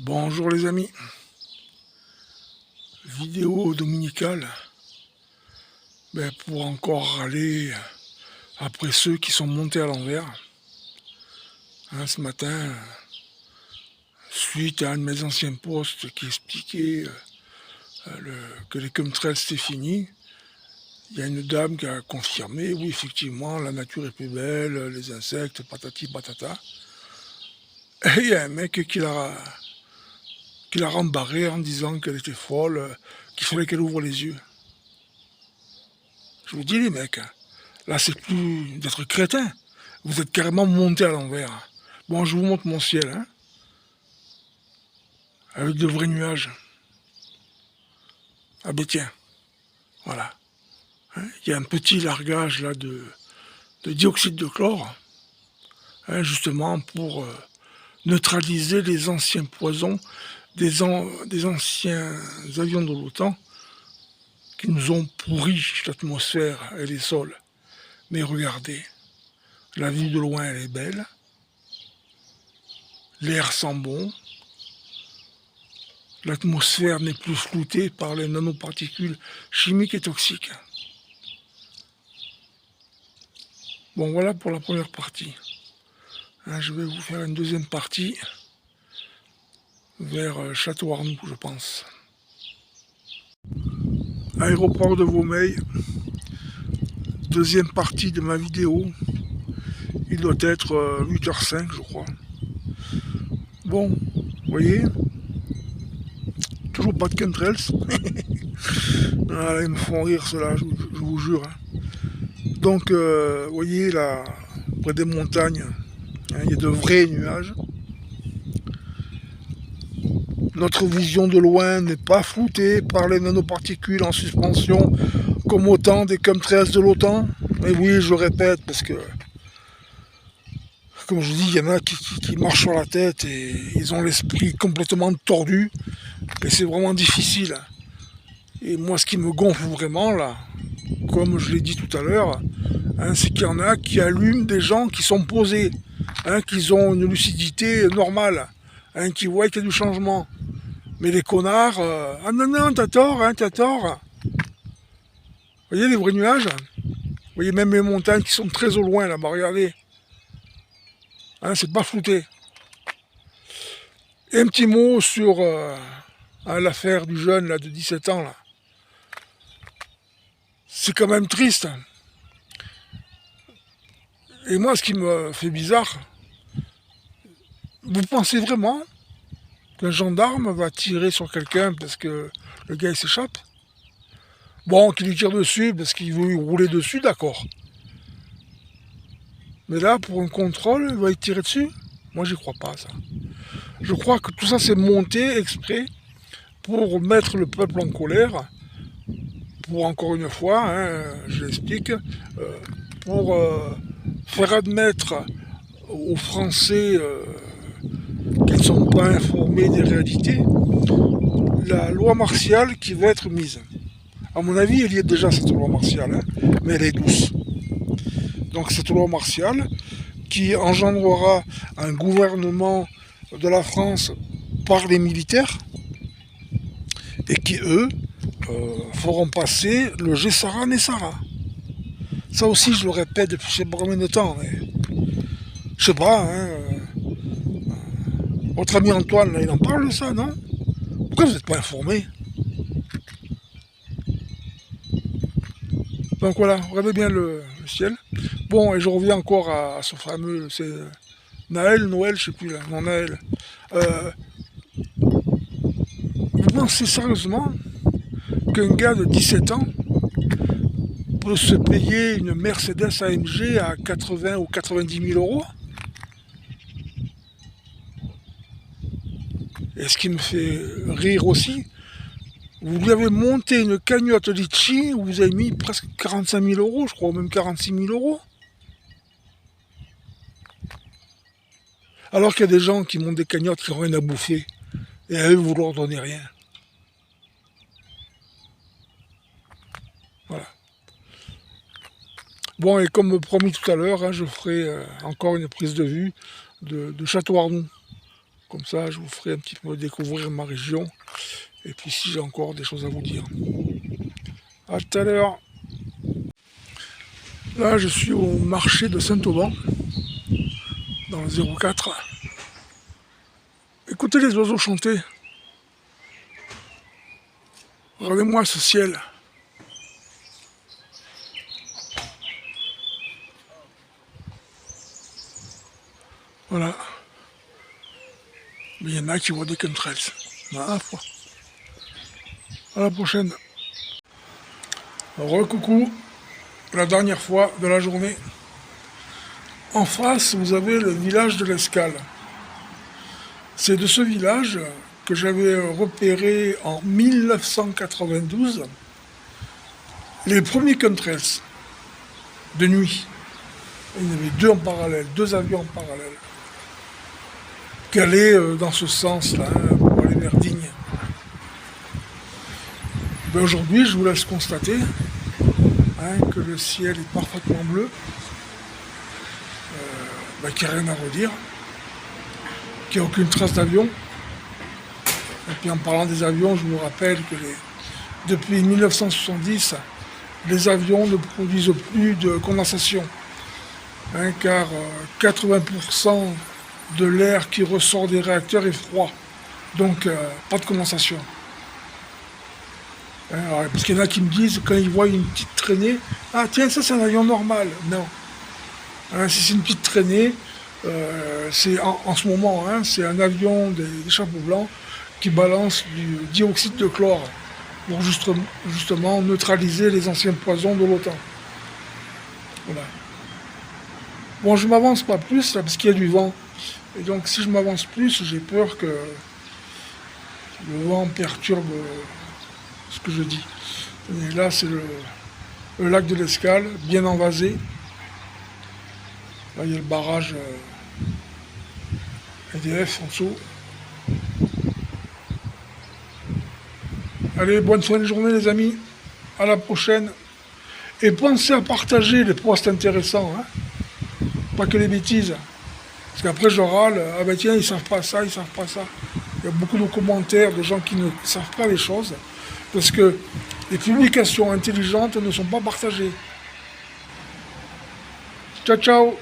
Bonjour les amis, vidéo dominicale pour encore aller après ceux qui sont montés à l'envers. Ce matin, suite à un de mes anciens posts qui expliquait que les chemtrails c'était fini, il y a une dame qui a confirmé, oui effectivement la nature est plus belle, les insectes, patati patata. Et il y a un mec qui l'a rembarré en disant qu'elle était folle, qu'il fallait qu'elle ouvre les yeux. Je vous dis les mecs, là c'est plus d'être crétin, vous êtes carrément monté à l'envers. Bon, je vous montre mon ciel, avec de vrais nuages. Ah ben tiens, voilà. Il y a un petit largage là de dioxyde de chlore, justement pour neutraliser les anciens poisons des anciens avions de l'OTAN qui nous ont pourri l'atmosphère et les sols. Mais regardez, la vue de loin elle est belle, l'air sent bon, l'atmosphère n'est plus floutée par les nanoparticules chimiques et toxiques. Bon, voilà pour la première partie. Je vais vous faire une deuxième partie vers Château-Arnoux, je pense. Aéroport de Vaumeil, deuxième partie de ma vidéo. Il doit être 8h05, je crois. Bon, vous voyez, toujours pas de chemtrails. Ils me font rire ceux-là, je vous jure. Donc, vous voyez, là, près des montagnes, il y a de vrais nuages. Notre vision de loin n'est pas floutée par les nanoparticules en suspension, comme au temps des chemtrails de l'OTAN. Et oui, je le répète, parce que, comme je dis, il y en a qui marchent sur la tête et ils ont l'esprit complètement tordu. Et c'est vraiment difficile. Et moi, ce qui me gonfle vraiment, là, comme je l'ai dit tout à l'heure, c'est qu'il y en a qui allument des gens qui sont posés, qui ont une lucidité normale, qui voient qu'il y a du changement. Mais les connards, ah non, non, t'as tort, t'as tort. Vous voyez les vrais nuages? Vous voyez même les montagnes qui sont très au loin, là-bas, regardez. C'est pas flouté. Et un petit mot sur l'affaire du jeune, là, de 17 ans, là. C'est quand même triste. Et moi, ce qui me fait bizarre, vous pensez vraiment qu'un gendarme va tirer sur quelqu'un parce que le gars il s'échappe? Bon, qu'il lui tire dessus parce qu'il veut lui rouler dessus, d'accord. Mais là, pour un contrôle, il va y tirer dessus? Moi, j'y crois pas, ça. Je crois que tout ça, c'est monté exprès pour mettre le peuple en colère, pour, encore une fois, je l'explique, pour faire admettre aux Français qui ne sont pas informés des réalités, la loi martiale qui va être mise. À mon avis, il y a déjà cette loi martiale, mais elle est douce. Donc cette loi martiale qui engendrera un gouvernement de la France par les militaires et qui, eux, feront passer le Gessara Nessara. Ça aussi, je le répète depuis je sais pas combien de temps, mais je sais pas, votre ami Antoine, là, il en parle de ça, non? Pourquoi vous n'êtes pas informé? Donc voilà, regardez bien le ciel. Bon, et je reviens encore à ce fameux, c'est Noël, je sais plus là, non Naël. Vous pensez sérieusement qu'un gars de 17 ans peut se payer une Mercedes AMG à 80 ou 90 000 euros? Et ce qui me fait rire aussi, vous lui avez monté une cagnotte litchi où vous avez mis presque 45 000 euros, je crois, même 46 000 euros. Alors qu'il y a des gens qui montent des cagnottes qui n'ont rien à bouffer, et à eux, vous leur donnez rien. Voilà. Bon, et comme promis tout à l'heure, je ferai encore une prise de vue de Château-Arnoux. Comme ça, je vous ferai un petit peu découvrir ma région. Et puis si j'ai encore des choses à vous dire. À tout à l'heure. Là, je suis au marché de Saint-Auban, dans le 04. Écoutez les oiseaux chanter. Regardez-moi ce ciel. Voilà. Mais il y en a qui voient des chemtrails. Voilà, fois. À la prochaine. Recoucou. La dernière fois de la journée. En face, vous avez le village de l'Escale. C'est de ce village que j'avais repéré en 1992 les premiers chemtrails de nuit. Il y en avait deux en parallèle, deux avions en parallèle, qui allaient dans ce sens-là, pour aller vers Digne. Ben aujourd'hui, je vous laisse constater que le ciel est parfaitement bleu, qu'il n'y a rien à redire, qu'il n'y a aucune trace d'avion. Et puis en parlant des avions, je vous rappelle que depuis 1970, les avions ne produisent plus de condensation, car 80% de l'air qui ressort des réacteurs est froid, donc pas de condensation. Alors, parce qu'il y en a qui me disent, quand ils voient une petite traînée, ah tiens, ça c'est un avion normal. Non. Si c'est une petite traînée, c'est en ce moment, c'est un avion des chapeaux blancs qui balance du dioxyde de chlore pour justement neutraliser les anciens poisons de l'OTAN. Voilà. Bon, je m'avance pas plus là, parce qu'il y a du vent. Et donc si je m'avance plus, j'ai peur que le vent perturbe ce que je dis. Et là, c'est le lac de l'Escale, bien envasé. Là, il y a le barrage EDF en dessous. Allez, bonne fin de journée les amis. À la prochaine. Et pensez à partager les posts intéressants. Pas que les bêtises. Parce qu'après je râle, ah ben tiens, ils savent pas ça, ils savent pas ça. Il y a beaucoup de commentaires de gens qui ne savent pas les choses. Parce que les publications intelligentes ne sont pas partagées. Ciao, ciao!